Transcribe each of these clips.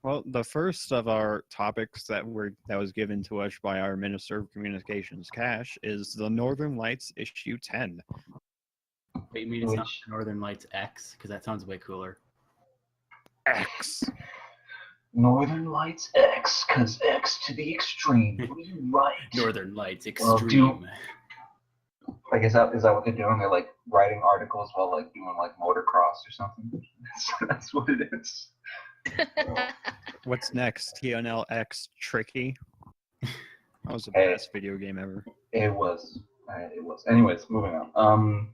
Well, the first of our topics that was given to us by our Minister of Communications, Cash, is the Northern Lights issue 10. Wait, you mean it's not Northern Lights X? Because that sounds way cooler. X. Northern Lights X, because X to the extreme. What are you right? Northern Lights Extreme. I guess is that what they're doing? They're like writing articles while like doing like motocross or something. That's what it is. What's next? TNL X Tricky. That was the best video game ever. It was. It was. Anyways, moving on.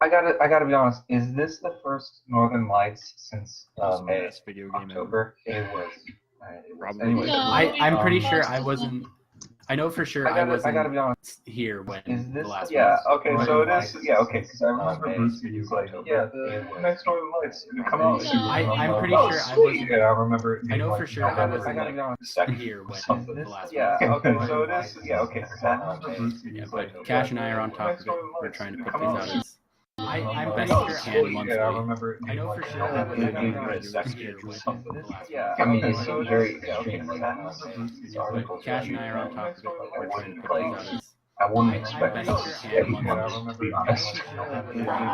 I gotta be honest. Is this the first Northern Lights since best video game October? Ever. It was. Probably. Anyways, No, I'm pretty sure I wasn't. I know for sure I wasn't. I gotta be honest. Here when Is this the last yeah? one. Okay, so it is. Yeah, okay. Because I remember Bruce was like, yeah, the next Northern Lights is gonna come out. I'm pretty sure I wasn't. Yeah, I remember. I know for sure I wasn't. I gotta be honest. Here when the last yeah, one. okay, so it is. Yeah, okay. Yeah, but Cash and I are on top of it. We're trying to put these out as I'm best pretty we sure can monthly. I remember. I know for sure I wasn't. Yeah, I mean, it's very extreme. But Cash and I are on top of it. We're trying to put these out as I wouldn't expect best we it. can monthly. To be honest.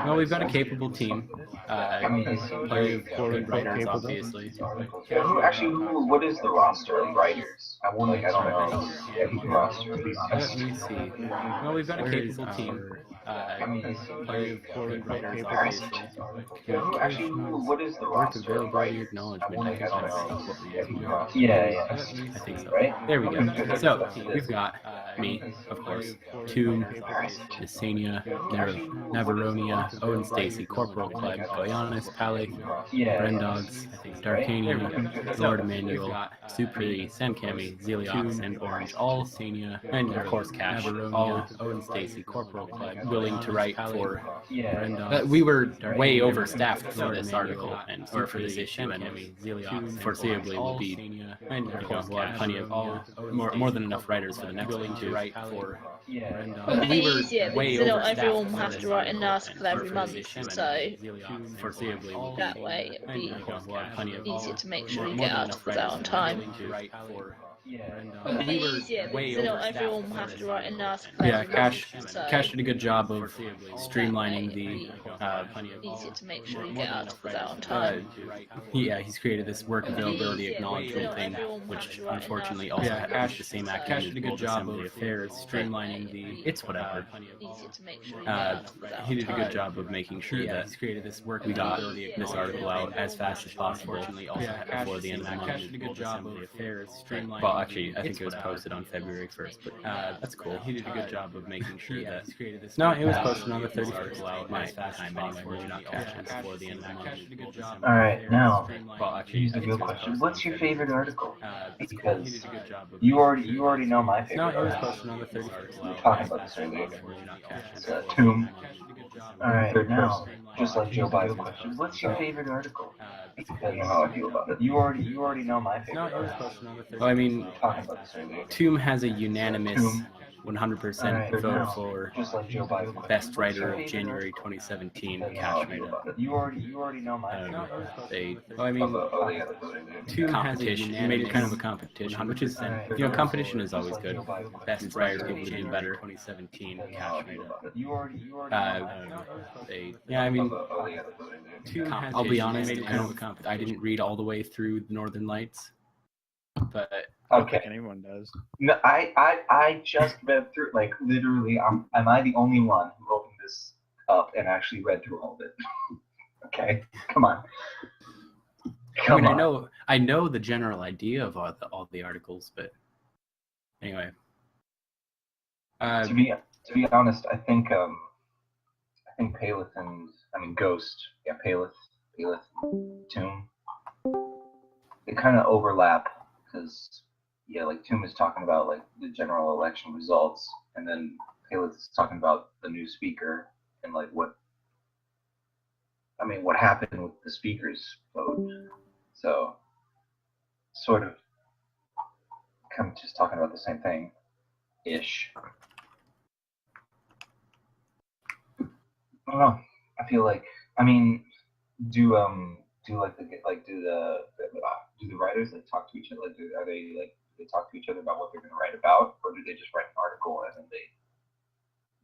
Well, we've got a capable team. Plenty of good writers, obviously. What is the roster of writers? I don't know. The roster. Let me see. Well, we've got a capable team. Plenty of good writers, obviously. What is the Work roster? availability acknowledgement. Yeah. I think so. Right? There we go. So we've got me, of course, Tomb, Ysania, Navaronia, Owen Stacy, Corporal Clegg, Goyanis, Palik, Brendogs, Darcania, Lord Emmanuel, Supri, Samcami, Zeliox, and Orange, all Sania, and of course Cash, all Owen Stacy, Corporal Clegg, willing to write for Brendogs. We were way overstaffed for this article, and or for this issue, and foreseeably will be, we'll have plenty of more than enough writers for the next one to write for. It'll be easier because not everyone will have to write an article every month, so foreseeably that way it'll be easier to make sure you get articles out on time. It'll be easier because not everyone will have to write an article every Cash month, so Cash did a good job of streamlining the. easier to make sure you get articles out on time. He's created this work availability acknowledgement thing, which unfortunately also has the same activity as World Assembly Affairs, streamlining the. It's whatever. Easier to make sure you get articles out on He did a good time. job of making sure that he's created this work we got this article out as fast as possible. Before the end of the month. Cash did a good job of affairs, streamlining. Well, actually, I think it was posted on February 1st, but that's cool. He did a good job of making sure that. No, it was posted on the 31st. My time anyway. We're not catching before the end of the month. All right, now Well, actually, here's the real question: what's your favorite article? That's cool. Because He did a good job of you already know my favorite. No, it was article. posted on the 31st. We were talking about this earlier. We're not catching. It's Tomb. All right, now just like Joe Biden's question: what's your favorite article? Because you know how I feel about it. You already know my favorite. No, it was article. posted on the 31st. Well, I mean, Talking about this earlier. Tomb has a unanimous Tomb. 100% vote for just like Joe Biden's question. Best Writer of January 2017. Because you know how I Cash made feel it. about it. You already know my favorite. Well, I mean, Tomb competition. He made it kind of a competition, which is, competition is always good. Best writers people to do better. 2017. Cash made it. Yeah, I mean, I'll be honest. I didn't read all the way through the Northern Lights, but I don't Okay. think anyone does. No, I just read through, like, literally, am I the only one who opened this up and actually read through all of it? Okay, come on. Come on. I know the general idea of all the articles, but anyway. To be honest, I think Paleth Ghost, Paleth, Tomb, they kind of overlap because like Tomb is talking about like the general election results, and then Paleth is talking about the new speaker and like what happened with the speaker's vote. So sort of kind of just talking about the same thing ish. I don't know. I feel like, do do the writers like talk to each other? Like, do they talk to each other about what they're going to write about, or do they just write an article and then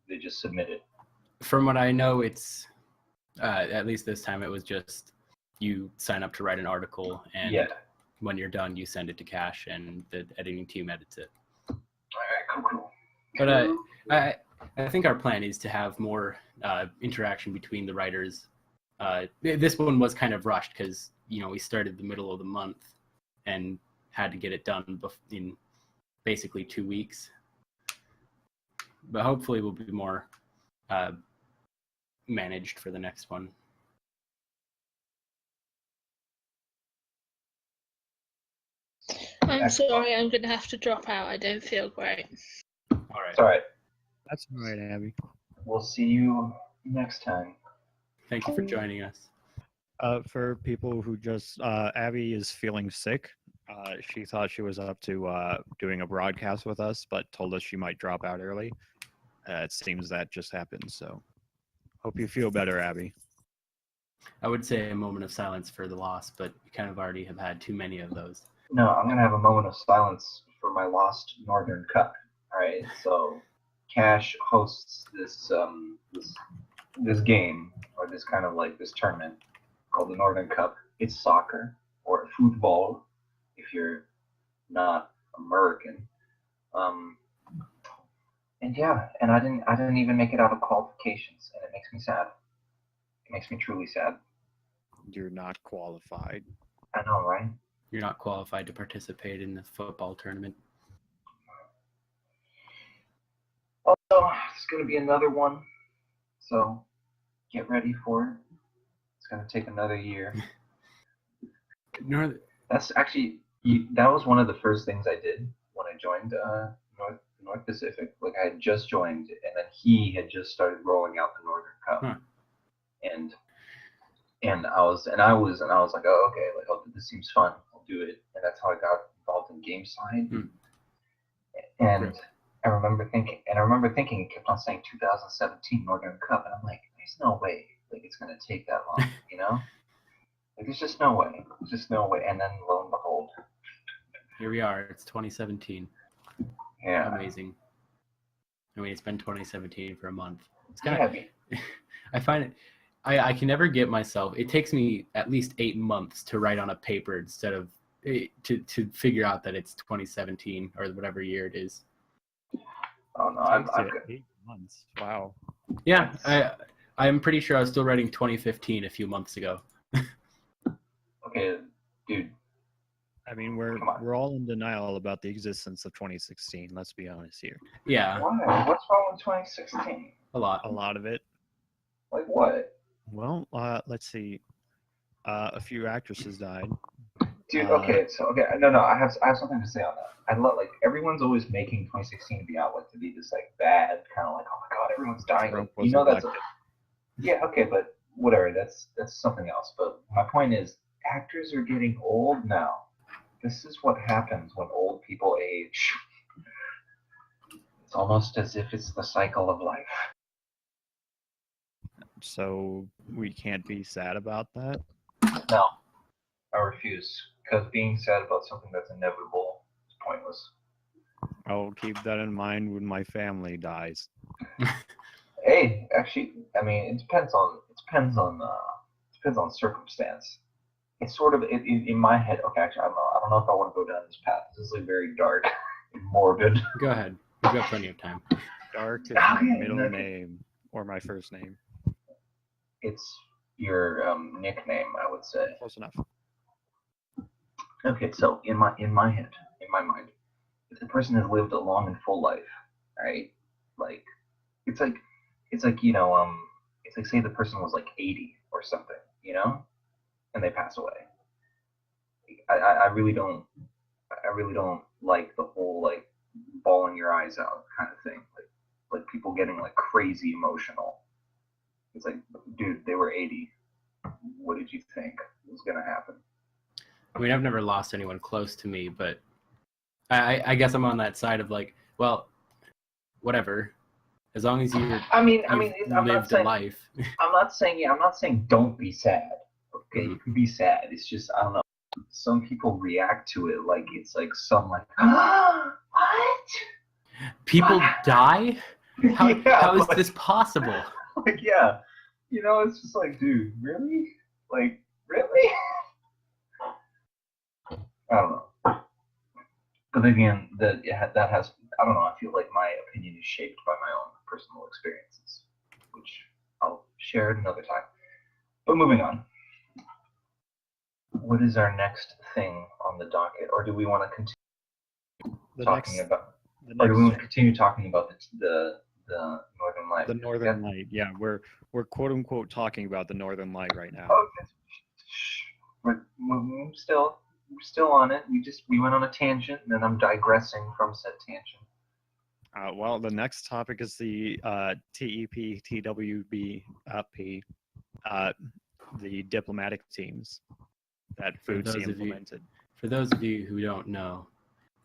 they just submit it? From what I know, it's at least this time it was just you sign up to write an article, and when you're done, you send it to Cash, and the editing team edits it. All right, cool. But I think our plan is to have more interaction between the writers. This one was kind of rushed because we started the middle of the month and had to get it done in basically 2 weeks. But hopefully we'll be more managed for the next one. I'm sorry, I'm going to have to drop out. I don't feel great. All right. It's all right. That's all right, Abby. We'll see you next time. Thank you for joining us. For people who just, Abby is feeling sick. She thought she was up to doing a broadcast with us, but told us she might drop out early. It seems that just happened, so hope you feel better, Abby. I would say a moment of silence for the loss, but we kind of already have had too many of those. No, I'm going to have a moment of silence for my lost Northern Cup. All right, so Cash hosts this this game, or this kind of like this tournament called the Northern Cup. It's soccer, or football if you're not American. And I didn't even make it out of qualifications, and it makes me sad. It makes me truly sad. You're not qualified. I know, right? You're not qualified to participate in the football tournament. Also, there's going to be another one, so get ready for it. It's going to take another year. That's actually, that was one of the first things I did when I joined North Pacific. Like, I had just joined, and then he had just started rolling out the Northern Cup. Huh. And I was like, oh, okay, like, oh, this seems fun. I'll do it. And that's how I got involved in game side. And Great. I remember thinking it kept on saying 2017 Northern Cup, and I'm like, there's no way, like, it's gonna take that long, Like, there's just no way. There's just no way. And then lo and behold, Here we are. It's 2017. yeah. Amazing. I mean, it's been 2017 for a month. It's kind of. I find it. I can never get myself. It takes me at least 8 months to write on a paper instead of to figure out that it's 2017 or whatever year it is. Oh no, I'm 8 months. Wow. Yeah, I'm pretty sure I was still writing 2015 a few months ago. Okay, dude. I mean, we're all in denial about the existence of 2016. Let's be honest here. Yeah. Why? What's wrong with 2016? A lot. A lot of it. Like what? Well, let's see. A few actresses died. Dude, okay, no, I have something to say on that. I love, like, everyone's always making 2016 be out, like, to be this, like, bad kind of like, oh my god, everyone's dying. Like, that's yeah, okay, but whatever, that's something else. But my point is, actors are getting old now. This is what happens when old people age. It's almost as if it's the cycle of life. So we can't be sad about that? No, I refuse. Because being sad about something that's inevitable is pointless. I'll keep that in mind when my family dies. Hey, actually, I mean, it depends on circumstance. It's sort of in my head. Okay, actually, I don't know if I want to go down this path. This is like very dark and morbid. Go ahead. We've got plenty of time. Dark is my middle name or my first name. It's your nickname, I would say. Close enough. Okay, so in my head, in my mind, if the person has lived a long and full life, right? Like, it's like it's like say the person was like 80 or something, and they pass away. I really don't like the whole like bawling your eyes out kind of thing, like people getting like crazy emotional. It's like, dude, they were 80. What did you think was gonna happen? I mean, I've never lost anyone close to me, but I guess I'm on that side of like, well, whatever. As long as you lived a life. I'm not saying don't be sad. Okay, you can be sad. It's just, I don't know. Some people react to it like it's like some like, what? People die? How is like, this possible? Like, yeah, it's just like, dude, really? Like, really? I don't know. But again, that has, I don't know, I feel like my opinion is shaped by my own personal experiences, which I'll share at another time. But moving on. What is our next thing on the docket? Or do we want to continue talking about the Northern Light? The Northern Light, yeah. We're quote unquote talking about the Northern Light right now. We're still on it. We went on a tangent, and then I'm digressing from said tangent. Well, the next topic is the TEP, TWB, the diplomatic teams that FTSE implemented. For those of you who don't know,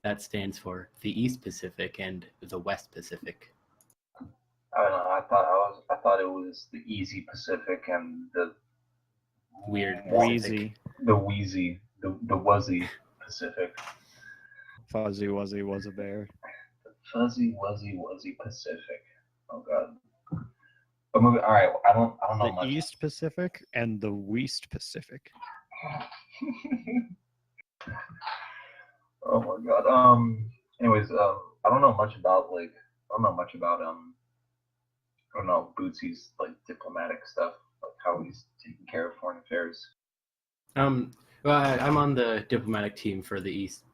that stands for the East Pacific and the West Pacific. I don't know. I thought it was the Easy Pacific and the weird Wheezy. The Wheezy, the Wuzzy Pacific. Fuzzy Wuzzy was a bear. The Fuzzy Wuzzy Pacific. Oh god. But moving. All right. I don't know much. The East Pacific and the West Pacific. Oh my god. Anyways, I don't know much about Bootsy's like diplomatic stuff, like how he's taking care of foreign affairs. Well, I'm on the diplomatic team for the East.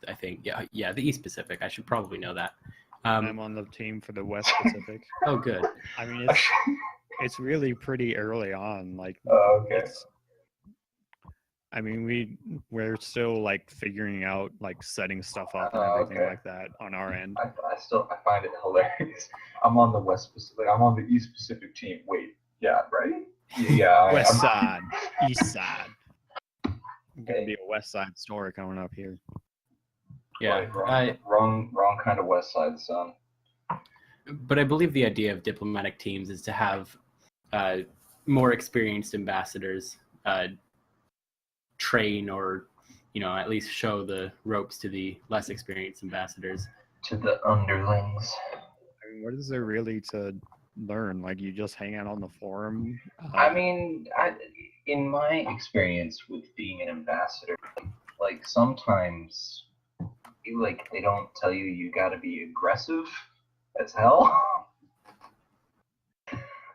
I think, yeah, the East Pacific. I should probably know that. I'm on the team for the West Pacific. Oh, good. I mean, it's really pretty early on. Like, okay. I mean, we're still like figuring out like setting stuff up and everything like that on our end. I find it hilarious. I'm on the West Pacific. I'm on the East Pacific team. Wait, yeah, right? Yeah. West side, East side. Gonna be a West Side story coming up here. Yeah, wrong kind of West Side, son. But I believe the idea of diplomatic teams is to have more experienced ambassadors train or, at least show the ropes to the less experienced ambassadors. To the underlings. I mean, what is there really to learn? Like, you just hang out on the forum? I mean, in my experience with being an ambassador, like sometimes they don't tell you gotta be aggressive as hell.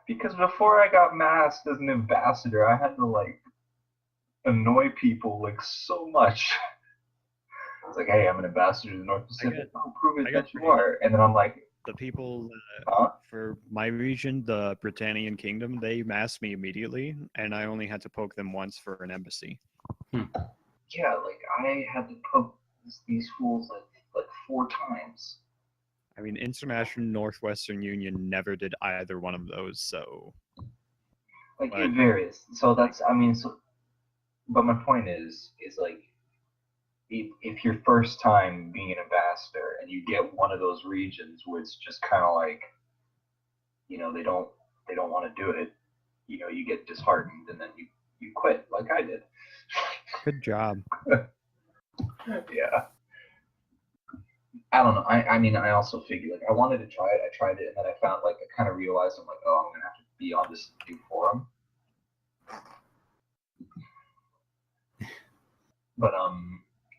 Because before I got masked as an ambassador, I had to like annoy people like so much. It's like, hey, I'm an ambassador to the North Pacific. I'll prove it that you are. And then I'm like, the people for my region, the Britannian Kingdom, they masked me immediately, and I only had to poke them once for an embassy. Yeah, like I had to poke these fools like 4 times. I mean, International Northwestern Union never did either one of those, so. Like, it varies. So that's, but my point is like, if your first time being an ambassador and you get one of those regions where it's just kind of like, they don't want to do it, you get disheartened and then you quit like I did. Good job. Yeah. I don't know. I also figured like I wanted to try it. I tried it and then I found I kind of realized I'm like, oh, I'm gonna have to be on this new forum. But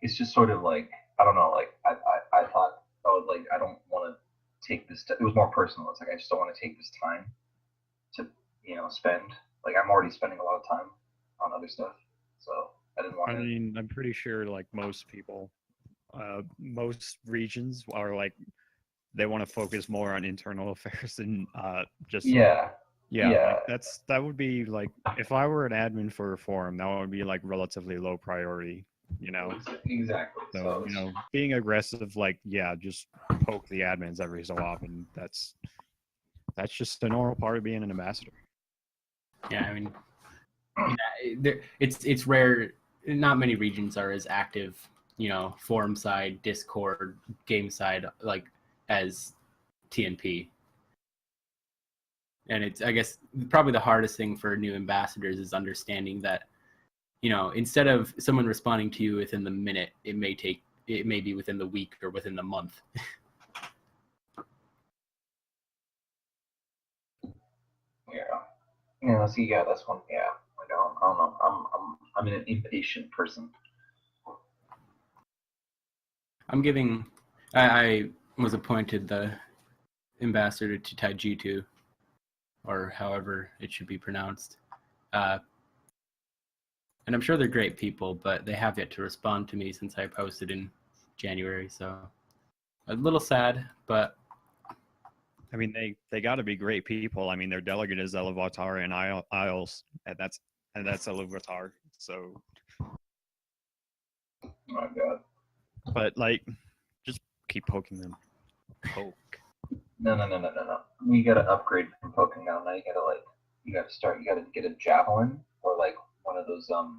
it's just sort of like, I don't know, like I thought, oh, like I don't want to take this. It was more personal. It's like I just don't want to take this time to spend. Like I'm already spending a lot of time on other stuff, so I didn't want to. I mean, I'm pretty sure like most people, most regions are like they want to focus more on internal affairs and just like, that would be like if I were an admin for a forum, that would be like relatively low priority. Exactly. So, being aggressive, like, just poke the admins every so often. That's just a normal part of being an ambassador. Yeah, I mean, it's rare. Not many regions are as active, forum side, Discord, game side, like as TNP. And it's, I guess, probably the hardest thing for new ambassadors is understanding that instead of someone responding to you within the minute, it may be within the week or within the month. Yeah. That's one. Yeah. I don't know. I'm an impatient person. I was appointed the ambassador to Taijitu, or however it should be pronounced. And I'm sure they're great people, but they have yet to respond to me since I posted in January, so a little sad, but... I mean, they got to be great people. I mean, their delegate is Elevatar and Isles, and that's Elevatar, so... Oh my god. But, like, just keep poking them. Poke. No. We gotta upgrade from poking now. Now you gotta get a javelin or like one of those oh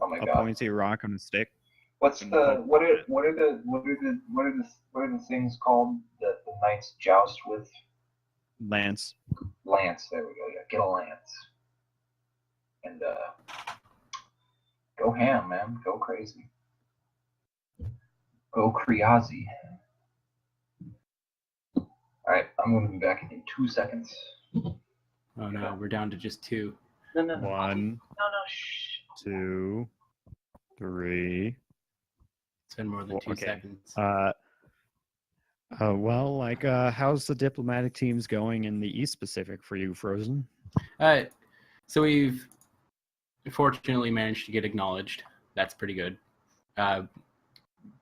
my god. A pointy rock on a stick. What are the things called that the knights joust with? Lance. Lance, there we go. Yeah, get a lance. And go ham, man. Go crazy. Go Kriazi. Alright, I'm going to be back in 2 seconds. Oh no, we're down to just 2. No. 1, No, shh. 2, 3. It's been more than 2 seconds. Well, like, how's the diplomatic teams going in the East Pacific for you, Frozen? So we've fortunately managed to get acknowledged. That's pretty good.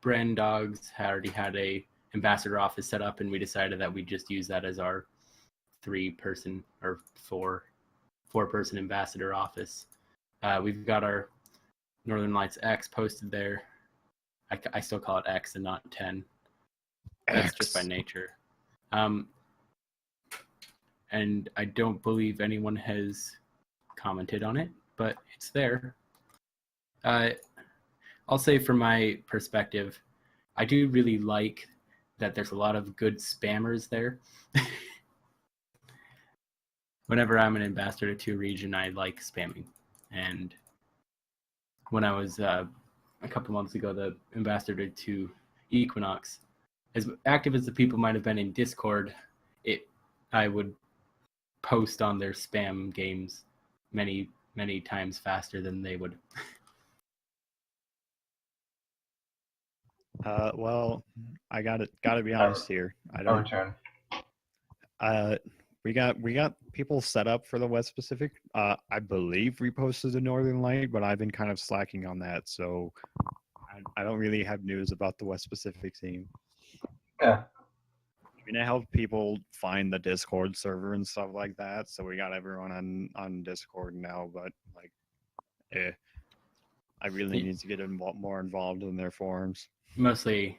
Bren Dogs already had a ambassador office set up, and we decided that we'd just use that as our 3-person or 4-person ambassador office. We've got our Northern Lights X posted there. I still call it X and not 10. That's just by nature. And I don't believe anyone has commented on it, but it's there. I'll say from my perspective, I do really like that there's a lot of good spammers there. Whenever I'm an ambassador to a region, I like spamming. And when I was a couple months ago the ambassador to Equinox, as active as the people might have been in Discord, I would post on their spam games many times faster than they would. Well, I gotta be honest here. I don't. Return. We got people set up for the West Pacific. I believe we posted the Northern Light, but I've been kind of slacking on that, so I don't really have news about the West Pacific team. Yeah. I mean, it helped people find the Discord server and stuff like that, so we got everyone on Discord now. But like, I really need to get more involved in their forums. Mostly,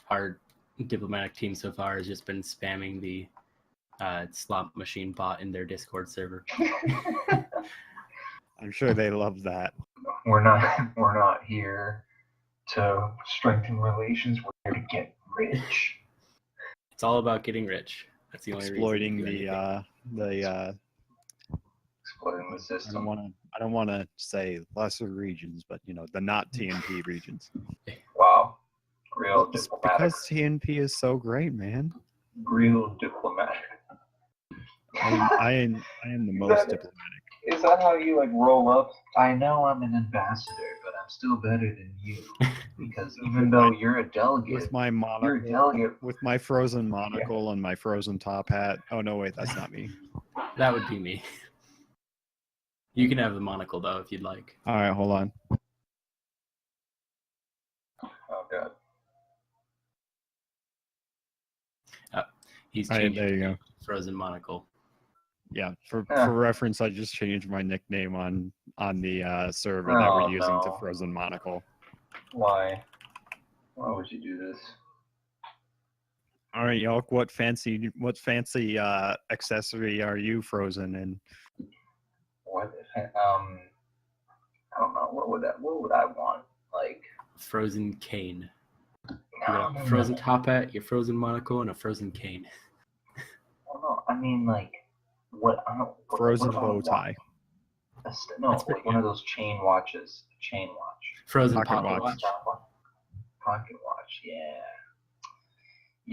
our diplomatic team so far has just been spamming the slot machine bot in their Discord server. I'm sure they love that. We're not here to strengthen relations. We're here to get rich. It's all about getting rich. That's the only exploiting reason. Exploiting the system. I don't want to say lesser regions, but the not TNP regions. Wow, real diplomatic. Because TNP is so great, man. Real diplomatic. I am the most diplomatic. Is that how you roll up? I know I'm an ambassador, but I'm still better than you. Because even though you're a delegate, with my monocle, you're a delegate. With my frozen monocle and my Frozentophat. Oh no, wait, that's not me. That would be me. You can have the monocle though if you'd like. All right, hold on. Oh god. He's changed. There you go. Frozen monocle. Yeah, for reference, I just changed my nickname on the server that we're using to Frozen Monocle. Why? Why would you do this? All right, Yalk, what fancy accessory are you frozen in? What? I don't know. What would I want? Frozen cane. No, frozen top hat, your frozen monocle, and a frozen cane. Well, no, I mean what? Frozen bow tie. No, like one of those chain watches. Chain watch. Frozen Pocket watch. Pocket watch, yeah.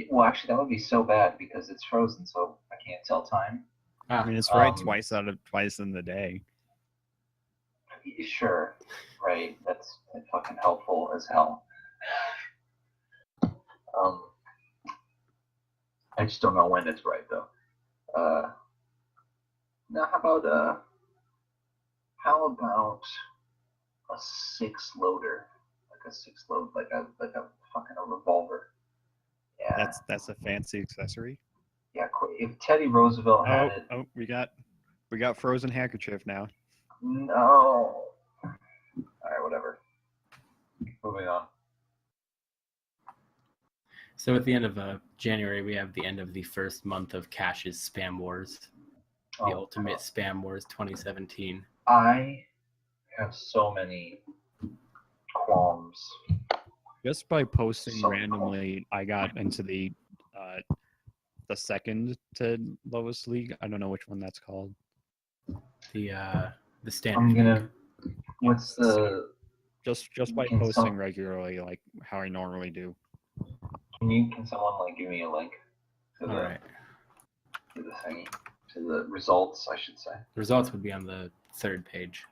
Well, actually, that would be so bad because it's frozen, so I can't tell time. I mean, it's right twice in the day. Sure, right. That's fucking helpful as hell. I just don't know when it's right though. Now, how about a 6-loader, like a fucking revolver? Yeah. That's a fancy accessory. Yeah, if Teddy Roosevelt had it. Oh, we got frozen handkerchief now. No. All right, whatever. Moving on. So at the end of January, we have the end of the first month of Cash's SpamWars, the ultimate SpamWars 2017. I have so many qualms. Just by posting randomly, I got into the second to lowest league. I don't know which one that's called. The standard. I'm gonna. What's the? Just by posting regularly, like how I normally do. Can someone give me a link to the thing, to the results, I should say. The results would be on the third page.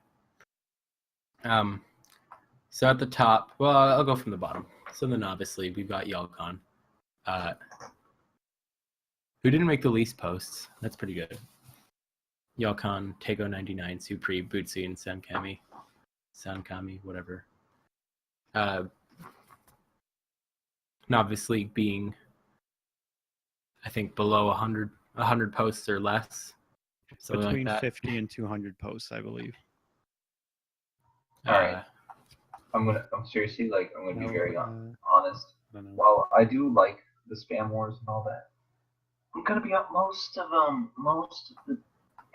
So at the top, well, I'll go from the bottom. So then obviously we've got Yalkan, who didn't make the least posts. That's pretty good. Yalkan, Tego99, Supri, Bootsy, and Sankami, whatever. And obviously being, I think, below 100 posts or less. Between 50 and 200 posts, I believe. All right. I'm seriously, I'm gonna be very honest. While I do like the SpamWars and all that, I'm gonna be most of the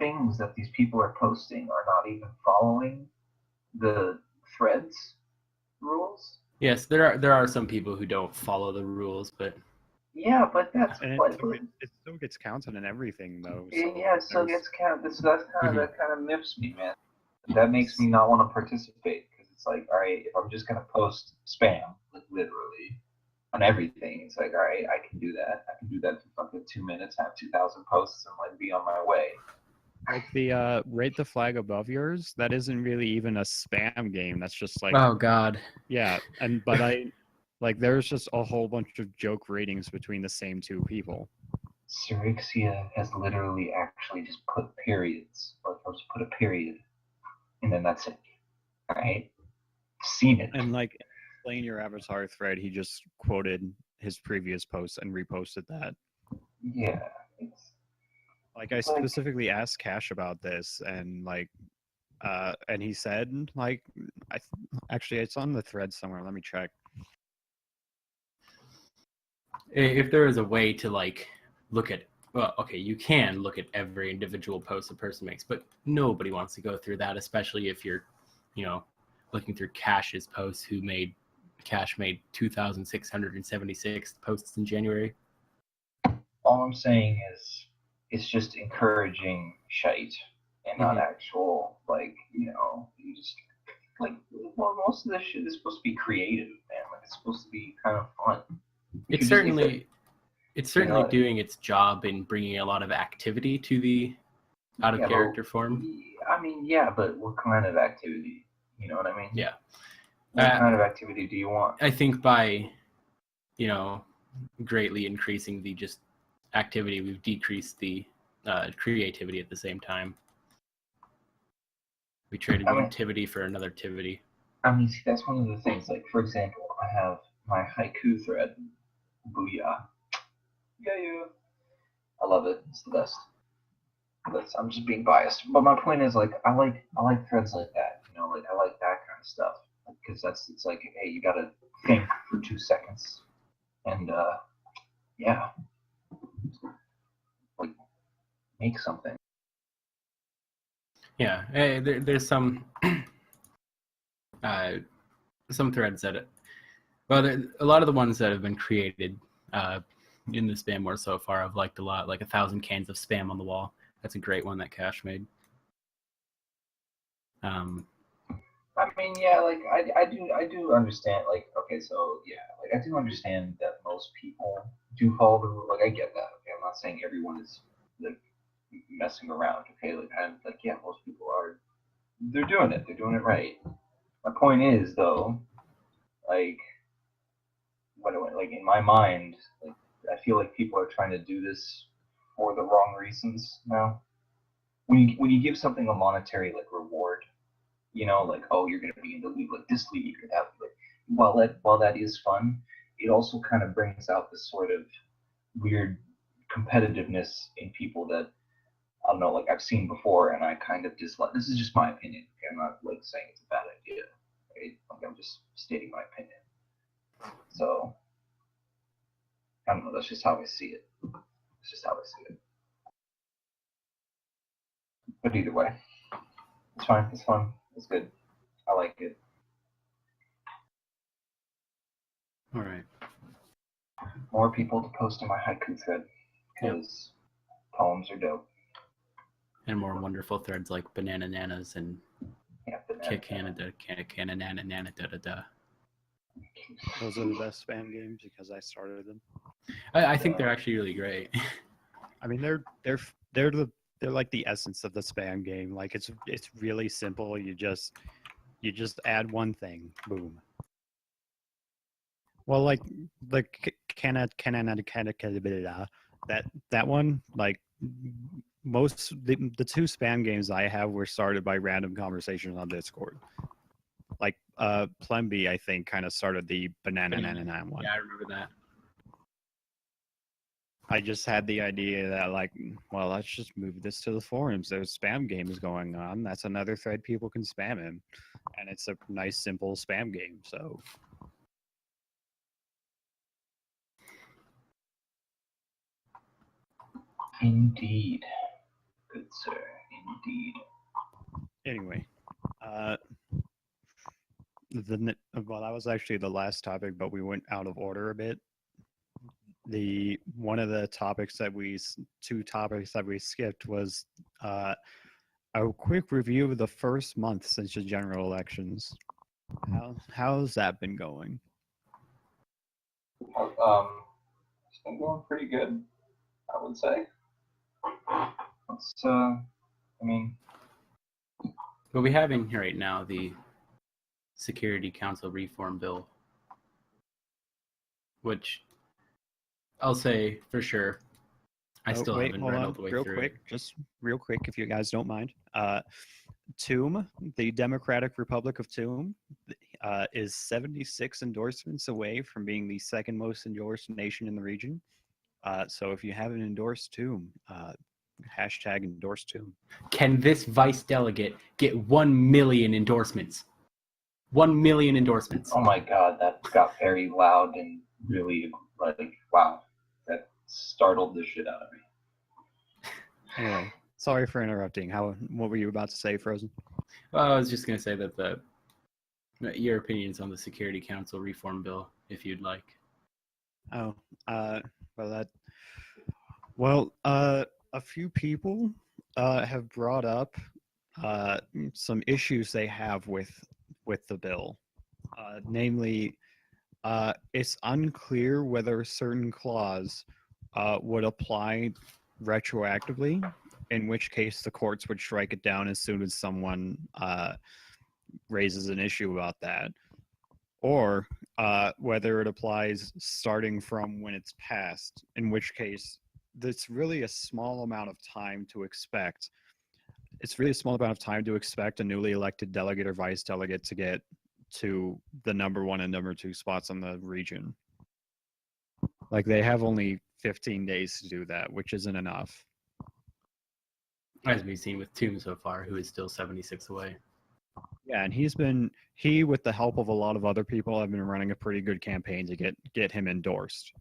things that these people are posting are not even following the threads rules. Yes, there are some people who don't follow the rules, but yeah, but that's it still gets counted in everything though. So yeah, it still gets counted. That kind of miffs me, man. That makes me not want to participate because it's all right, if I'm just gonna post spam, literally, on everything, it's all right, I can do that. I can do that for fucking 2 minutes, have 2,000 posts, and be on my way. Like the rate the flag above yours, that isn't really even a spam game. That's just oh god. Yeah, but there's just a whole bunch of joke ratings between the same two people. Sirixia has literally actually just put periods, or just put a period, and then that's it. All right, seen it. And explain your avatar thread, he just quoted his previous post and reposted that. Yeah, it's I specifically asked Cash about this, and and he said actually it's on the thread somewhere. Let me check. If there is a way to look at, well, okay, you can look at every individual post a person makes, but nobody wants to go through that, especially if you're, looking through Cash's posts. Cash made 2,676 posts in January. All I'm saying is, it's just encouraging shite and not actual, you just, most of this shit is supposed to be creative, man. It's supposed to be kind of fun. It's certainly doing its job in bringing a lot of activity to the out-of-character form. I mean, yeah, but what kind of activity? You know what I mean? Yeah. What kind of activity do you want? I think by, greatly increasing the just activity, we've decreased the creativity at the same time. We traded one activity for another activity. I mean, see, that's one of the things. For example, I have my haiku thread. Booyah. Yeah. I love it. It's the best. I'm just being biased. But my point is, I like threads like that. I like that kind of stuff. Because it's hey, you gotta think for 2 seconds. And, yeah. Make something. Yeah, there's some threads that, a lot of the ones that have been created in the SpamWars so far I've liked a lot, 1,000 cans of spam on the wall. That's a great one that Cash made. I mean, yeah, like I do understand. Like, okay, so yeah, like I do understand that most people do follow the rule. Like, I get that. Okay, I'm not saying everyone is like messing around. Okay, like I'm like yeah, most people are. They're doing it. They're doing it right. My point is though, like, like in my mind, like I feel like people are trying to do this for the wrong reasons now. When you give something a monetary like reward, you know, like, oh, you're going to be in the league, like this league, or that league. While that is fun, it also kind of brings out this sort of weird competitiveness in people that I don't know, like I've seen before, and I kind of dislike. This is just my opinion. Okay? I'm not like saying it's a bad idea. Right? Like, I'm just stating my opinion. So I don't know. That's just how I see it. It's just how I see it. But either way, it's fine. It's fun. It's good. I like it. All right. More people to post in my haiku thread because poems are dope. And more wonderful threads like banana nanas and kick Canada, Canada, nana, da da da. Those are the best spam games because I started them. I think they're actually really great. I mean, they're like the essence of the spam game. Like it's really simple. You just add one thing, boom. Well, like the that one, like most the two spam games I have were started by random conversations on Discord. Like Plemby, I think, kind of started the banana one. Yeah, I remember that. I just had the idea that, like, well, let's just move this to the forums. There's spam games going on. That's another thread people can spam in. And it's a nice, simple spam game, so. Indeed. Good sir, indeed. Anyway, well, that was actually the last topic, but we went out of order a bit. One of the two topics that we skipped was a quick review of the first month since the general elections. How's that been going? It's been going pretty good, I would say. It's I mean, what we have in here right now, the Security Council Reform Bill, which I'll say for sure, haven't read all the way through. Just real quick, if you guys don't mind. TOOM, the Democratic Republic of TOOM, is 76 endorsements away from being the second most endorsed nation in the region. So if you haven't endorsed TOOM, hashtag endorse TOOM. Can this vice delegate get 1 million endorsements? 1 million endorsements. Oh my god, that got very loud and really, like, wow. That startled the shit out of me. Anyway, sorry for interrupting. What were you about to say, Frozen? Well, I was just going to say that your opinions on the Security Council Reform Bill, if you'd like. Oh, a few people have brought up some issues they have with the bill. Namely, it's unclear whether a certain clause would apply retroactively, in which case the courts would strike it down as soon as someone raises an issue about that, or whether it applies starting from when it's passed, in which case it's really a small amount of time to expect. It's really a small amount of time to expect a newly elected delegate or vice delegate to get to the number 1 and number 2 spots on the region. Like, they have only 15 days to do that, which isn't enough. As we've seen with TOOM so far, who is still 76 away. Yeah, and he, with the help of a lot of other people, have been running a pretty good campaign to get him endorsed.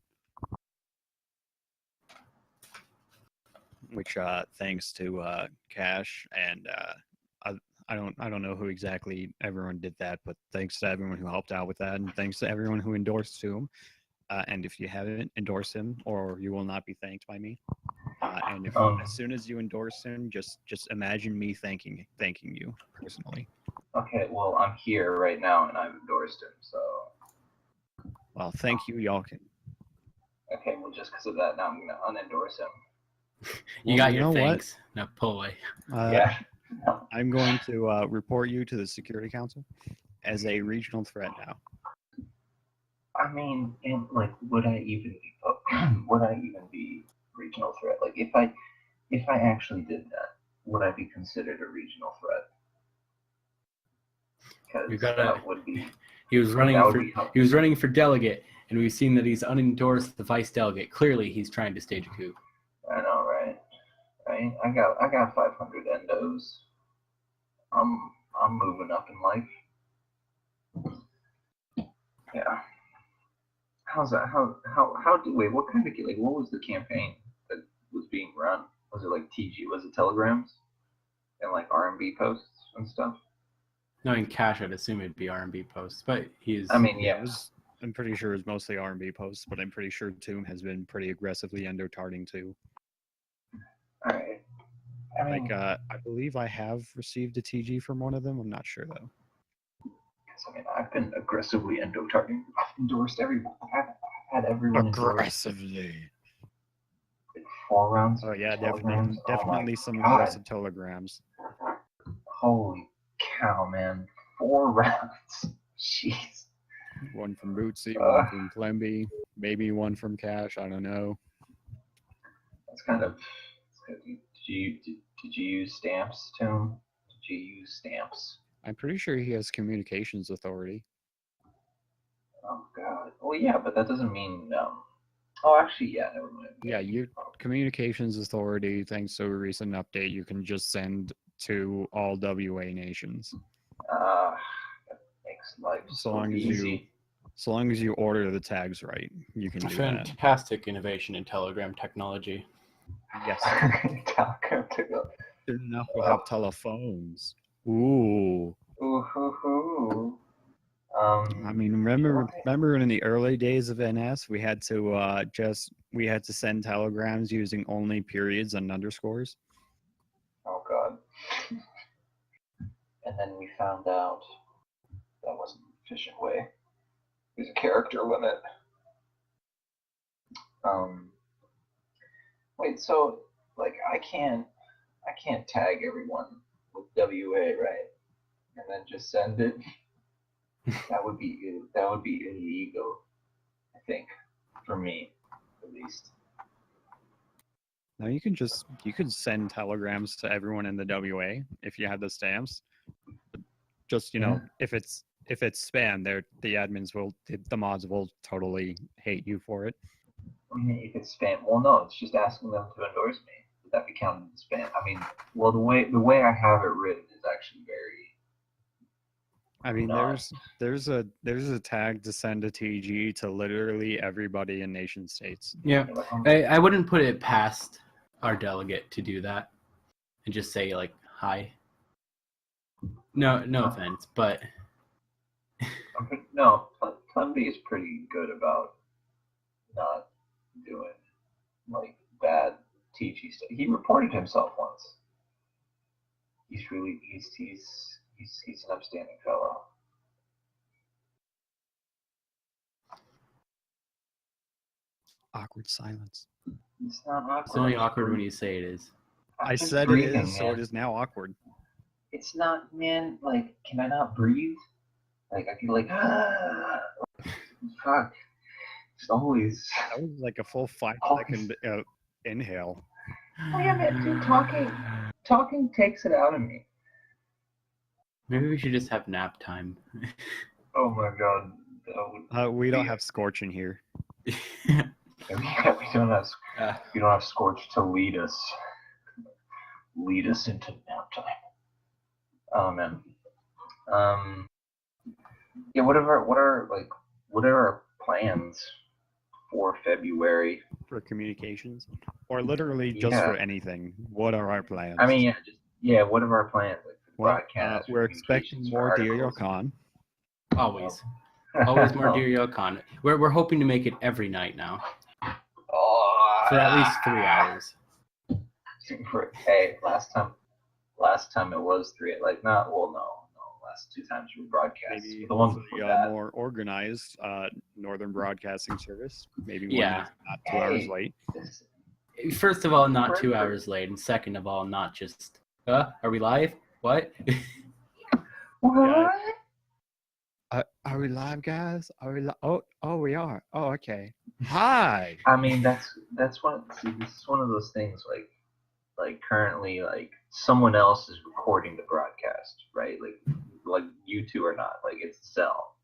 Which, thanks to Cash and I don't know who exactly everyone did that, but thanks to everyone who helped out with that, and thanks to everyone who endorsed to him. and if you haven't, endorse him, or you will not be thanked by me. And if as soon as you endorse him, just imagine me thanking you personally. Okay, well, I'm here right now, and I've endorsed him, so. Well, thank you, Yalkan. Okay, well, just because of that, now I'm gonna unendorse him. You got your know thanks. Now pull away. Yeah. I'm going to report you to the Security Council as a regional threat now. I mean, and like, would I even be regional threat? Like, if I actually did that, would I be considered a regional threat? You Because gotta. that would be. He was running for delegate, and we've seen that he's unendorsed the vice delegate. Clearly, he's trying to stage a coup. I know, right? Right. I got 500 endos. I'm moving up in life. Yeah. How's that? Wait, what kind of, like, what was the campaign that was being run? Was it like TG? Was it telegrams and like R&B posts and stuff? No, in cash, I'd assume it'd be R&B posts, but he's. I mean, yeah. I'm pretty sure it's mostly R&B posts, but I'm pretty sure Tomb has been pretty aggressively endo-tarting too. All right. I mean, I believe I have received a TG from one of them. I'm not sure though. I mean, I've been aggressively endo-targeting. I've endorsed everyone. I've had everyone aggressively. 4 rounds. Oh yeah, telegrams. definitely some God. aggressive telegrams. Holy cow, man! 4 rounds. Jeez. One from Bootsy, one from Plemby, maybe one from Cash. I don't know. That's kind of. Did you use stamps, Tim? Did you use stamps? I'm pretty sure he has communications authority. Oh God. Well, yeah, but that doesn't mean. Oh, actually, yeah. Never mind. Yeah, your communications authority, thanks to a recent update, you can just send to all WA nations. That makes life so easy. So long as you order the tags right, you can do that. Fantastic innovation in telegram technology. Yes. Soon enough, we'll have telephones. Ooh. Ooh. I mean, remember in the early days of NS, we had to send telegrams using only periods and underscores. Oh God. And then we found out that wasn't an efficient way. There's a character limit. Wait, so like I can't tag everyone with WA, right? And then just send it. That would be illegal, I think, for me, at least. Now you can send telegrams to everyone in the WA if you have the stamps. Just if it's spam, the admins the mods will totally hate you for it. I mean, if it's spam, well, no, it's just asking them to endorse me. Would that be counted as spam? I mean, well, the way I have it written is actually very. I mean, there's a tag to send a TG to literally everybody in nation states. Yeah, I wouldn't put it past our delegate to do that and just say like hi. No offense, but no, Plemby is pretty good about not doing like bad TG stuff. He reported himself once. He's an upstanding fellow. Awkward silence. It's not awkward. It's only awkward when you say it is. I said breathing, it is, so it is now awkward. It's not, man. Like, can I not breathe? Like, I feel like, fuck. It's always. That was like a full 5-second inhale. Oh yeah, man. Dude, talking takes it out of me. Maybe we should just have nap time. Oh my God. We don't have Scorch in here. Yeah, we don't have Scorch to lead us into nap time. Oh man. Yeah. What are our plans for February? For communications, or literally just for anything. What are our plans? I mean, what are our plans? Like, well, we're expecting more Yalkan. Always. Always more Dear Yalkan. We're hoping to make it every night now. For at least 3 hours. Hey, last time it was 3. Like, not well, no. Last 2 times we broadcast. Maybe The one hopefully, before that. more organized Northern Broadcasting Service. Maybe one Yeah. that's not 2 hours late. First of all, not 2 hours late, and second of all, not just. Are we live? What? What? Are we live, guys? Are we Oh, we are. Oh, okay. Hi. I mean, that's one. See, this is one of those things. Like currently, like someone else is recording the broadcast, right? Like you two are not. Like it's Cell.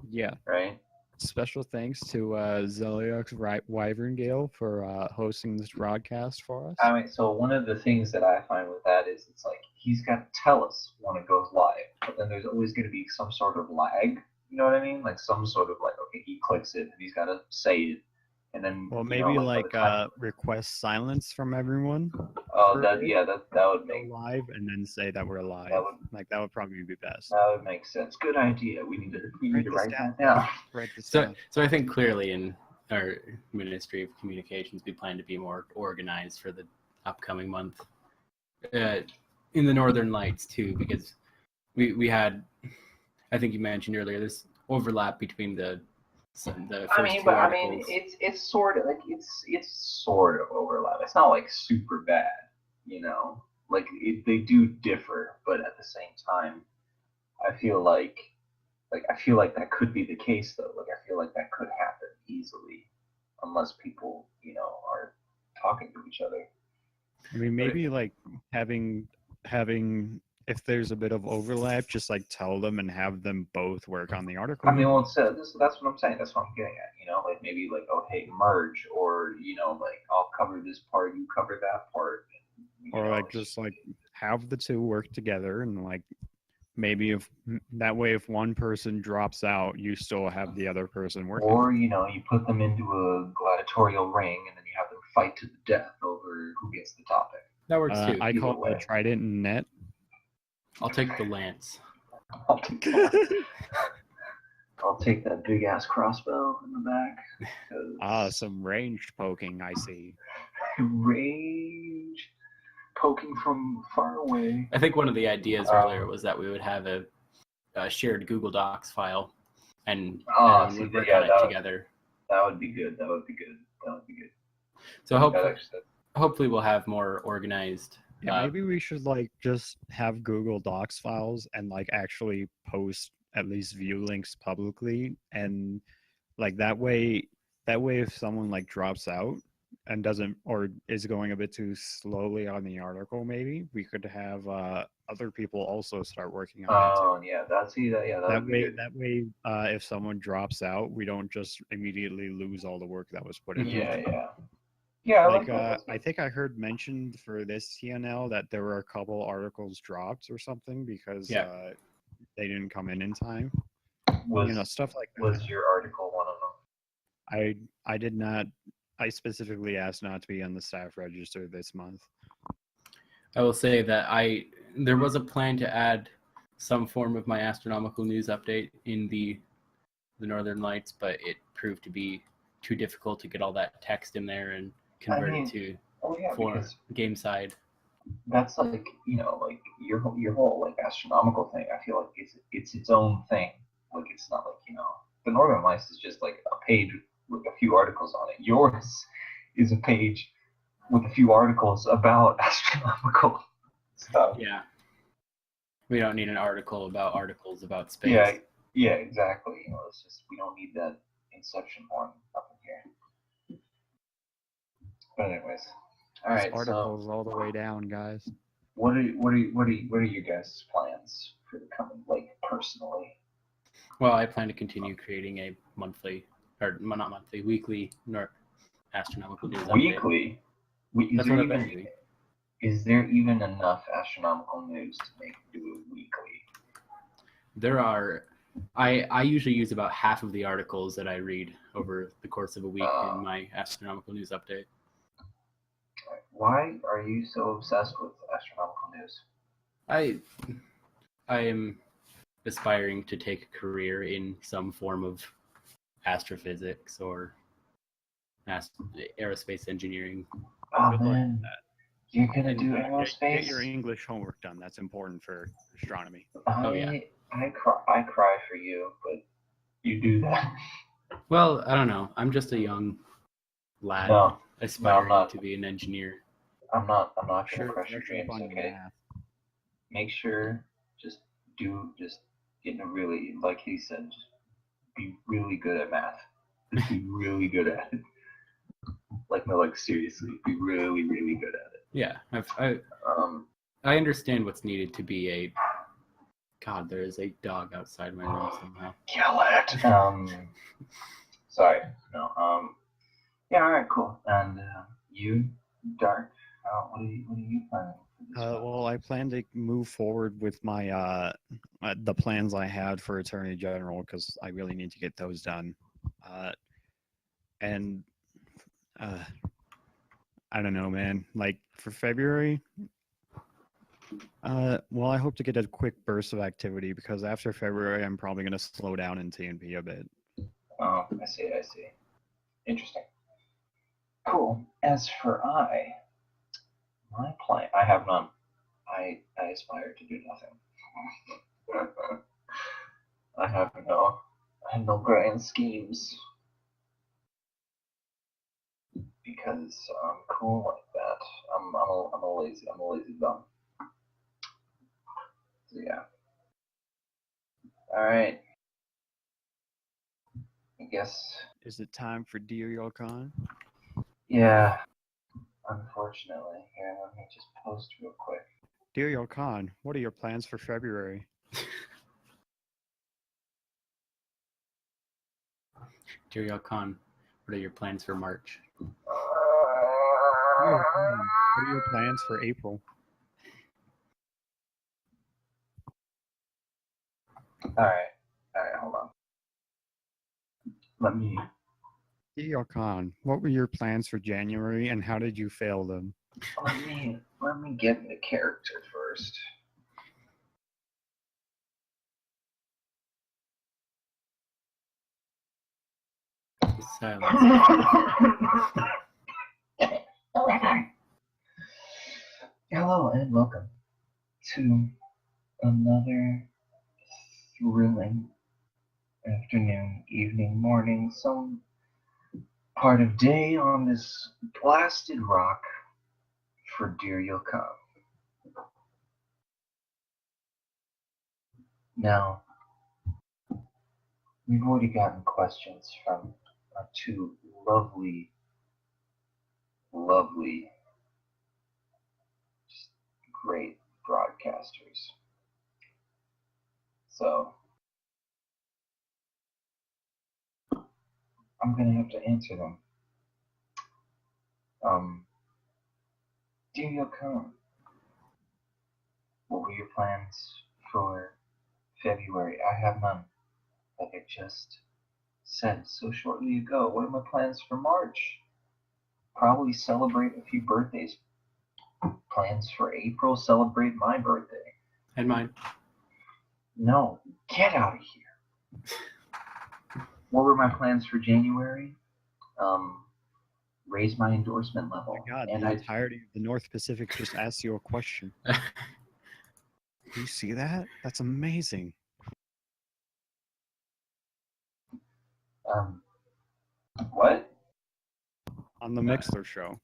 Yeah. Right. Special thanks to Zeliox Wyverngale for hosting this broadcast for us. I mean, so one of the things that I find with that is it's like he's got to tell us when it goes live, but then there's always going to be some sort of lag. You know what I mean? Like some sort of like, okay, he clicks it and he's got to say it, and then maybe request silence from everyone. Oh, that would make live and then say that we're live. That would probably be best. That would make sense. Good idea. We need to write that down. So I think clearly in our Ministry of Communications, we plan to be more organized for the upcoming month. In the Northern Lights too, because we had, I think you mentioned earlier, this overlap between the first two articles. It's sort of like it's sort of overlap. It's not like super bad, you know. Like they do differ, but at the same time, I feel like that could be the case though. Like I feel like that could happen easily, unless people, are talking to each other. I mean, maybe like having if there's a bit of overlap, just like tell them and have them both work on the article. I mean, well, that's what I'm saying. That's what I'm getting at. Like maybe like, oh hey, merge, or like I'll cover this part, you cover that part. Or like just like have the two work together, and like maybe if one person drops out, you still have the other person working. Or you put them into a gladiatorial ring, and then you have them fight to the death over who gets the topic. That works too. I call it a trident and net. I'll take the lance. I'll take that big ass crossbow in the back. Some ranged poking, I see. Range poking from far away. I think one of the ideas earlier was that we would have a shared Google Docs file and we'd work on it together. That would be good. So hopefully we'll have more organized. Yeah, maybe we should like just have Google Docs files and like actually post at least view links publicly, and like that way if someone like drops out and doesn't or is going a bit too slowly on the article, maybe we could have other people also start working on it. Oh yeah, that way if someone drops out, we don't just immediately lose all the work that was put in. Yeah, like I think I heard mentioned for this TNL that there were a couple articles dropped or something because they didn't come in time. Stuff like that. Was your article one of them? I did not. I specifically asked not to be on the staff register this month. I will say that there was a plan to add some form of my astronomical news update in the Northern Lights, but it proved to be too difficult to get all that text in there and convert it to for game side. That's like like your whole like astronomical thing. I feel like it's its own thing. Like it's not like the Northern Lights is just like a page with a few articles on it. Yours is a page with a few articles about astronomical stuff. Yeah, we don't need an article about space. Yeah, exactly. It's just we don't need that Inception one up in here. But anyways, all right. Articles all the way down, guys. What are your guys' plans for the coming, like personally? Well, I plan to continue creating a weekly astronomical news. Weekly? That's what I've been doing. Is there even enough astronomical news to do it weekly? There are. I usually use about half of the articles that I read over the course of a week in my astronomical news update. Why are you so obsessed with astronomical news? I am aspiring to take a career in some form of astrophysics or aerospace engineering. Oh Good luck man, with that. you're gonna And, do Get aerospace? your English homework done. That's important for astronomy. Oh, yeah. I cry for you, but you do that. Well, I don't know. I'm just a young lad aspiring to be an engineer. I'm not gonna Sure, crush your dreams, on okay? math. Make sure just get in a really, like he said, just be really good at math. Just be really good at it. Like seriously, be really, really good at it. Yeah, I understand what's needed to be a. God, there is a dog outside my room somehow. Kill it. Sorry. No. Yeah. All right. Cool. And you, Dark. What are you planning for this month? Well, I plan to move forward with my the plans I had for Attorney General because I really need to get those done. And I don't know, man. Like for February, well, I hope to get a quick burst of activity because after February, I'm probably going to slow down in TNP a bit. Oh, I see. Interesting. Cool. As for my plan, I have none. I aspire to do nothing. I have no grand schemes because I'm cool like that. I'm a lazy bum. So yeah. All right. I guess. Is it time for Dear Yalkan? Yeah. Unfortunately, here, let me just post real quick. Dear Yalkan, what are your plans for February? Dear Yalkan, what are your plans for March? Dear Yalkan, what are your plans for April? All right, hold on. Let me. Dear Yalkan, what were your plans for January and how did you fail them? Let me get into character first. Silence. Hello and welcome to another thrilling afternoon, evening, morning, some part of day on this blasted rock for Dear Yalkan. Now, we've already gotten questions from our two lovely, just great broadcasters. So, I'm going to have to answer them. Dear Yalkan, what were your plans for February? I have none. Like I just said so shortly ago. What are my plans for March? Probably celebrate a few birthdays. Plans for April, celebrate my birthday. And mine. No, get out of here. What were my plans for January? Raise my endorsement level. Oh my God, and the entirety of the North Pacific just asked you a question. Do you see that? That's amazing. What? On the Mixler show.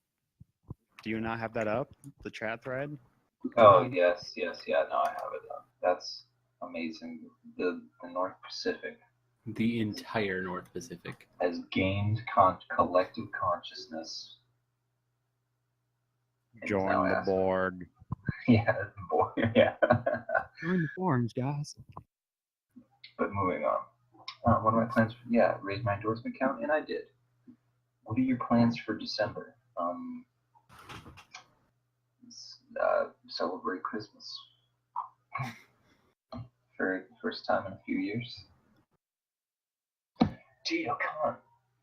Do you not have that up? The chat thread? Oh, yes, yeah, no, I have it up. That's amazing. The North Pacific. The entire North Pacific has gained collective consciousness. Join the board. Yeah, board. Yeah. Join the forums, guys. But moving on. What are my plans for? Yeah, raise my endorsement count, and I did. What are your plans for December? Celebrate Christmas for the first time in a few years. Dear Yalkan,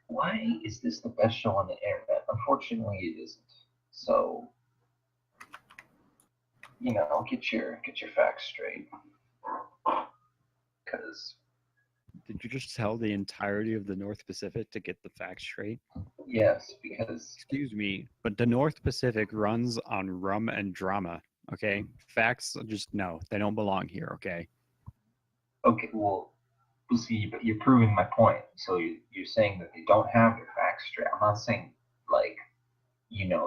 why is this the best show on the internet? Unfortunately, it isn't. So, get your facts straight. because... Did you just tell the entirety of the North Pacific to get the facts straight? Yes, because... Excuse me, but the North Pacific runs on rum and drama, okay? Facts, just no, they don't belong here, okay? Okay, well, see, but you're proving my point. So you're saying that they don't have their facts straight. I'm not saying, like,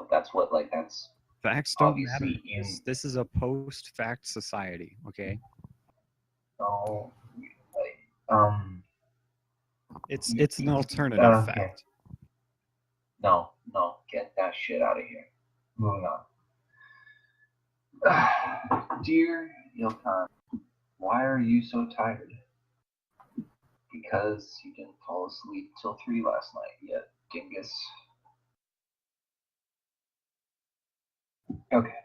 that's what, like, that's... Facts don't matter. Obviously This is a post-fact society, okay? No, like, It's an alternative fact. No, get that shit out of here. Moving on. Dear Yalkan, why are you so tired? Because you didn't fall asleep till 3 last night yet, dingus. Okay,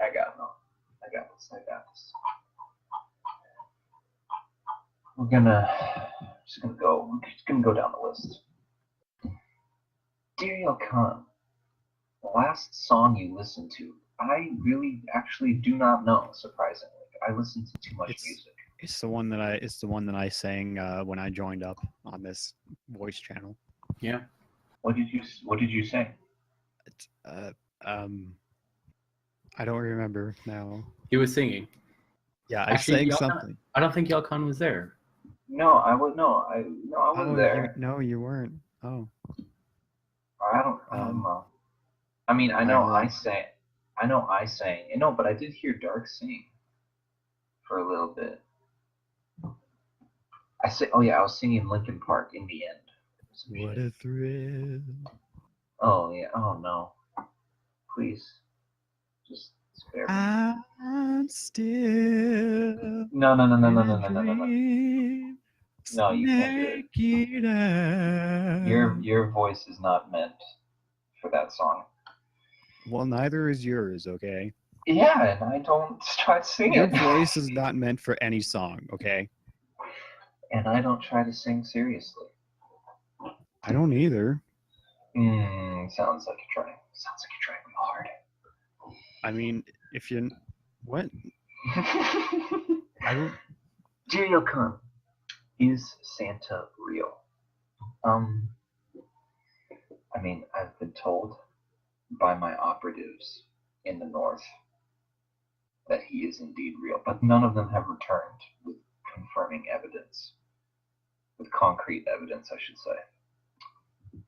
I got this. We're just gonna go down the list. Dear Yalkan, the last song you listened to, I really actually do not know, surprisingly. I listened to too much music. It's the one that I sang when I joined up on this voice channel. Yeah. What did you sing? I don't remember now. He was singing. Yeah, I sang something. I don't think Yalkan was there. No, I wasn't there. No, you weren't. Oh. I don't know. I mean, I know I sang. No, but I did hear Dark sing for a little bit. I was singing Linkin Park in the end. What a thrill. Oh yeah. Oh no. Please. Just spare me. I'm still. No. No, you can't do it out. Your voice is not meant for that song. Well, neither is yours, okay? Yeah, and I don't try to sing Your it. Your voice is not meant for any song, okay? And I don't try to sing seriously. I don't either. Sounds like you're trying real hard. I mean, if you... What? I don't... Dear Yalkan, is Santa real? I mean, I've been told by my operatives in the north that he is indeed real, but none of them have returned with confirming evidence. With concrete evidence, I should say.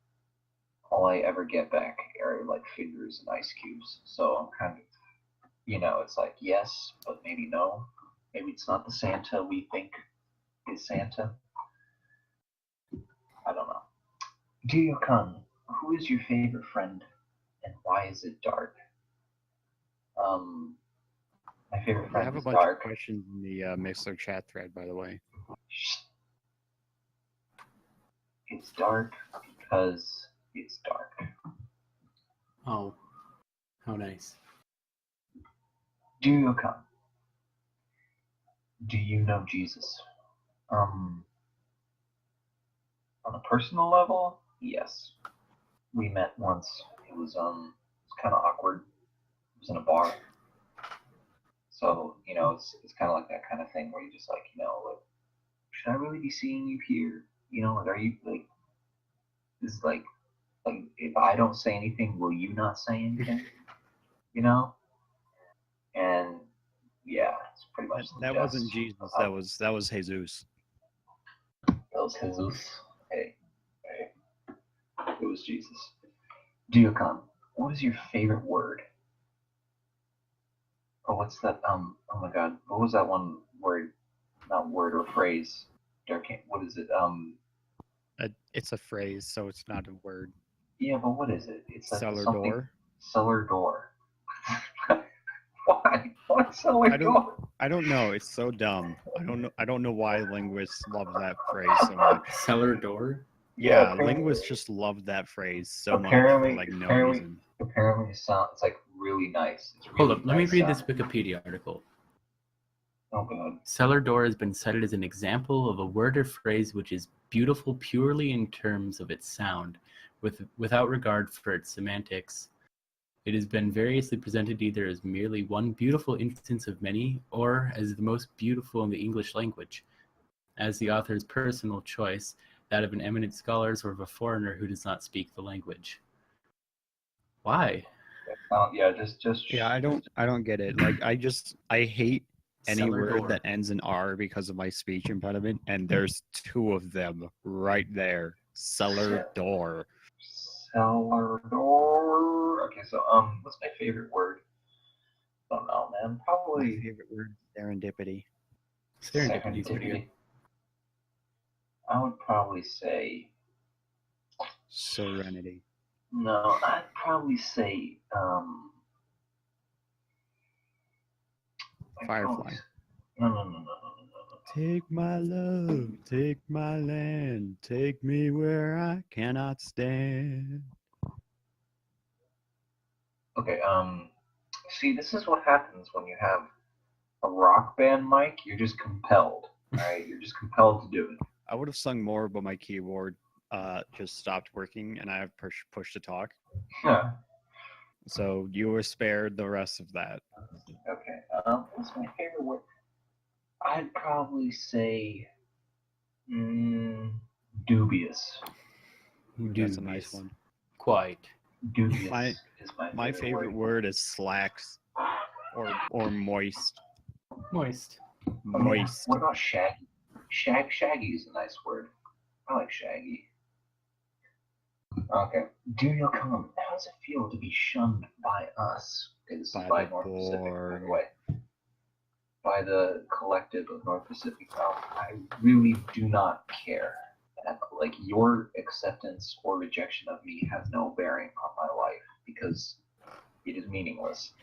All I ever get back are like fingers and ice cubes. So I'm kind of, it's like yes, but maybe no. Maybe it's not the Santa we think is Santa. I don't know. Dear Yalkan, who is your favorite friend and why is it dark? My favorite friend is Dark. I have a bunch of questions in the Mixler chat thread, by the way. It's dark because it's dark. Oh, how nice. Dear Yalkan, do you know Jesus? On a personal level, yes. We met once. It was kind of awkward. It was in a bar. So, it's kind of like that kind of thing where you just like, like, should I really be seeing you here? Like, are you like, is like if I don't say anything, will you not say anything? And yeah, it's pretty much that wasn't Jesus. That was Jesus. That was Jesus. Hey, it was Jesus. Dear Yalkan, what is your favorite word? Oh, what's that? Oh my God, what was that one word? Not word or phrase. Darcania. What is it? It's a phrase, so it's not a word. Yeah, but what is it? It's like cellar something. Door. Cellar door. Why? Why cellar door? I don't know. It's so dumb. I don't know why linguists love that phrase so much. Cellar door? Yeah, linguists just love that phrase so much for like no reason. Apparently, it's like really nice. It's really Hold up, let me read sound. this Wikipedia article. Oh God. Cellar door has been cited as an example of a word or phrase which is beautiful purely in terms of its sound, without regard for its semantics. It has been variously presented either as merely one beautiful instance of many, or as the most beautiful in the English language. as the author's personal choice, that of an eminent scholar or of a foreigner who does not speak the language. Why? Yeah, I don't get it. Like, I hate any Cellar word door. that ends in R because of my speech impediment, and there's two of them right there. Cellar door. Cellar door. Okay, so what's my favorite word? Don't know, man. Probably My favorite word, serendipity. Serendipity is pretty good. I would probably say Serenity. no. I'd probably say Firefly. No. Take my love, take my land, take me where I cannot stand. Okay, see, this is what happens when you have a rock band mic. You're just compelled, right? You're just compelled to do it. I would have sung more, but my keyboard just stopped working, and I have push to talk. Yeah. So you were spared the rest of that. Okay, what's my favorite word? I'd probably say dubious. That's a nice one. Quite. Dubious is My favorite word is slacks or moist. Moist. Moist. What about shaggy? Shaggy is a nice word. I like shaggy. Okay. Dear Yalkan, how does it feel to be shunned by us? Okay, this is by North Pacific, by the way. By the collective of North Pacific. I really do not care. Like, your acceptance or rejection of me has no bearing on my life because it is meaningless.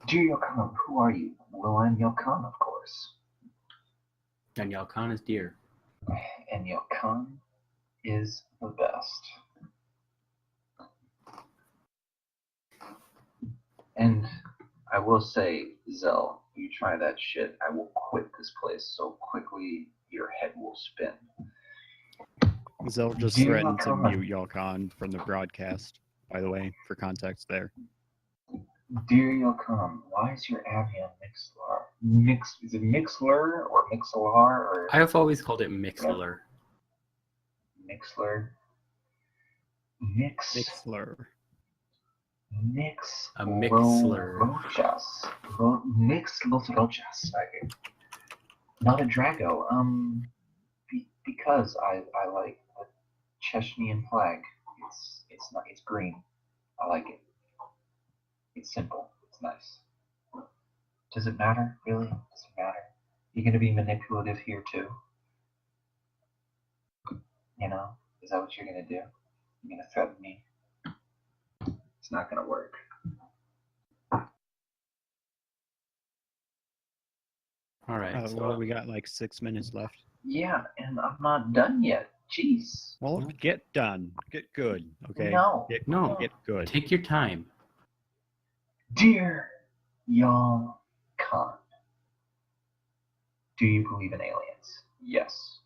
Dear Yalkan, who are you? Well, I'm Yalkan, of course. And Yalkan is dear. And Yalkan is the best. And I will say, Zell, you try that shit, I will quit this place so quickly your head will spin. Zell just threatened to mute Yalkan from the broadcast, by the way, for context there. Dear Yalkan, why is your Abbey on Mixlar? Is it Mixler or Mixlar? Or I have always called it Mixler. Mixler. Mixler. A Mixler. Mix Los Rochas. Not a Drago. Because I like the Chechnyan flag. It's green. I like it. It's simple. It's nice. Does it matter? Really? Does it matter? You gonna be manipulative here too? You know? Is that what you're gonna do? You're gonna threaten me? It's not gonna work. All right. Well, we got like 6 minutes left. Yeah, and I'm not done yet. Jeez. Well, get done. Get good. Okay. No. Get good. Take your time. Dear Yalkan, do you believe in aliens? Yes.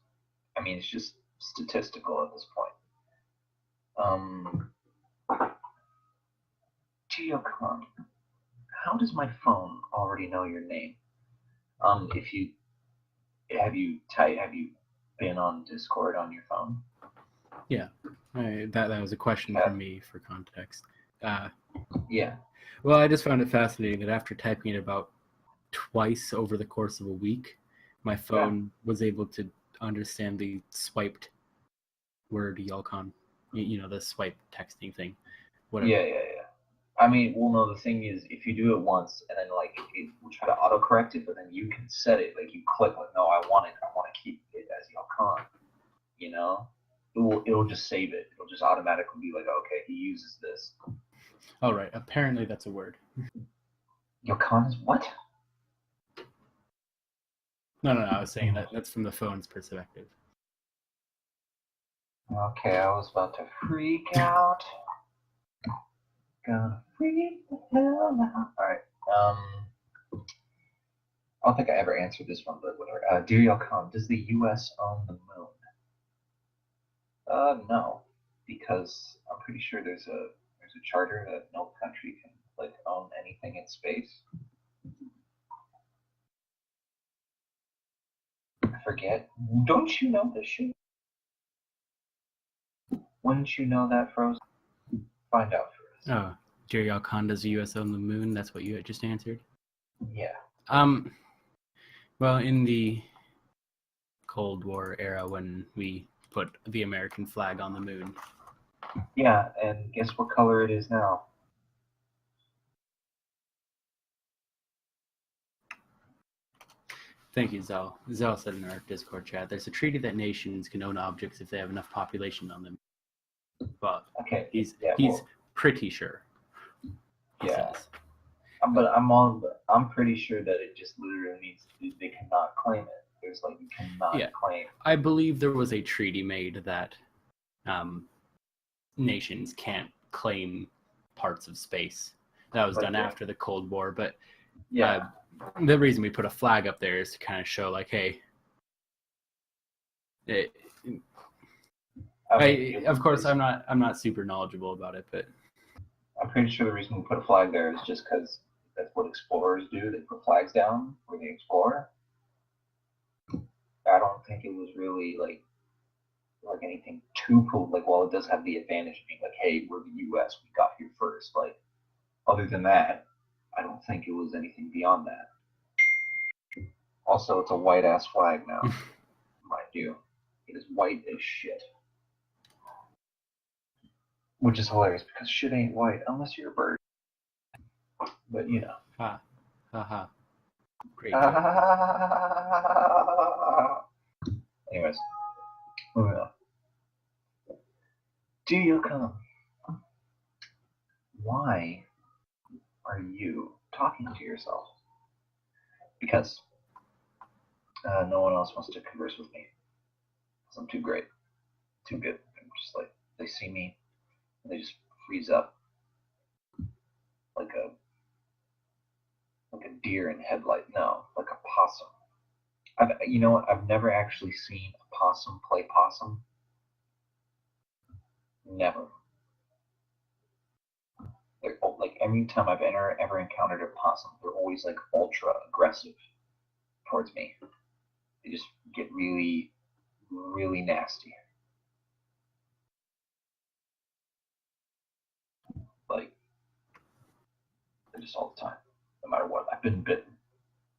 I mean, it's just statistical at this point. Dear Yalkan, how does my phone already know your name? Have you been on Discord on your phone? Yeah, that was a question from me for context. Yeah. Well, I just found it fascinating that after typing it about twice over the course of a week, my phone was able to understand the swiped word Yalkan. You know, the swipe texting thing. Whatever. Yeah. I mean, well, no, the thing is, if you do it once, and then, like, it will try to autocorrect it, but then you can set it, like, you click, like, no, I want to keep it as Yalkan, you know? It'll just save it. It'll just automatically be like, okay, he uses this. All right, apparently that's a word. Yalkan is what? No, I was saying that's from the phone's perspective. Okay, I was about to freak out. Gonna freak the hell out. Alright, I don't think I ever answered this one, but whatever. Dear Yalkan, does the U.S. own the moon? No, because I'm pretty sure there's a charter that no country can, like, own anything in space. forget. Don't you know this shit? Wouldn't you know that, Frozen? Find out for us. Oh, Jerry Yalkan does the US on the moon. That's what you had just answered. Yeah. Well, in the Cold War era, when we put the American flag on the moon. Yeah, and guess what color it is now? Thank you, Zal. Zal said in our Discord chat, there's a treaty that nations can own objects if they have enough population on them. But okay, he's well, pretty sure. Yeah. But I'm pretty sure that it just literally means they cannot claim it. There's like, you cannot claim. I believe there was a treaty made that nations can't claim parts of space. That was done after the Cold War, but the reason we put a flag up there is to kind of show, like, hey, of course, I'm not super knowledgeable about it, but I'm pretty sure the reason we put a flag there is just because that's what explorers do. They put flags down where they explore. I don't think it was really like anything too cool. Like, well, it does have the advantage of being like, hey, we're the U.S. We got here first. Like, other than that, I don't think it was anything beyond that. Also, it's a white-ass flag now, mind you. It is white as shit. Which is hilarious, because shit ain't white unless you're a bird. But, you know. Ha. Ha ha. Great. Anyways, moving on. Do you come? Why are you talking to yourself? Because no one else wants to converse with me. Because I'm too great. Too good. I'm just like, they see me, and they just freeze up. Like a deer in headlight. No, like a possum. You know what? I've never actually seen a possum play possum. Never. Like every time I've ever encountered a possum, they're always like ultra aggressive towards me. They just get really, really nasty. Like, they're just all the time, no matter what. I've been bitten.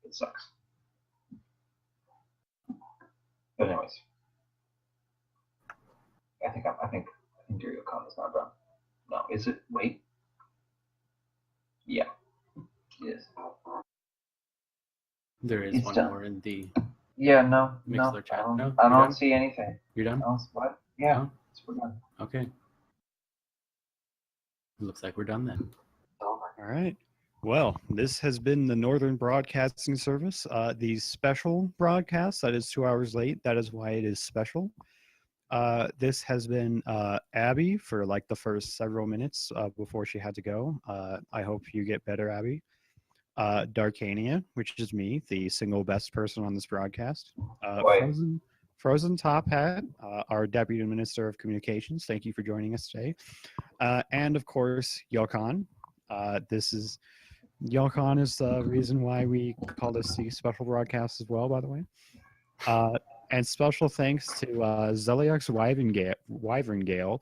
It sucks. But anyways, I think Darcania is not done. No, is it? Wait. Yeah, it is. There is one more in the Mixler chat. I don't see anything. You're done? What? Yeah, no? We're done. Okay. Looks like we're done then. All right. Well, this has been the Northern Broadcasting Service, the special broadcast that is 2 hours late. That is why it is special. This has been Abbey for like the first several minutes before she had to go. I hope you get better, Abbey. Darcania, which is me, the single best person on this broadcast. Frozentophat, our Deputy Minister of Communications. Thank you for joining us today. And of course, Yalkan. Yalkan is the reason why we call this the special broadcast as well, by the way. And special thanks to Zeliax Wyverngale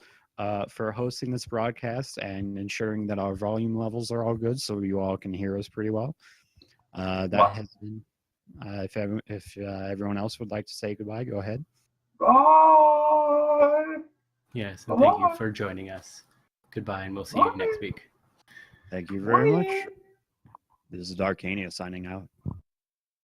for hosting this broadcast and ensuring that our volume levels are all good so you all can hear us pretty well. Has been, if everyone else would like to say goodbye, go ahead. Bye! Yes, and thank you for joining us. Goodbye, and we'll see you next week. Thank you very much. This is Darcania signing out.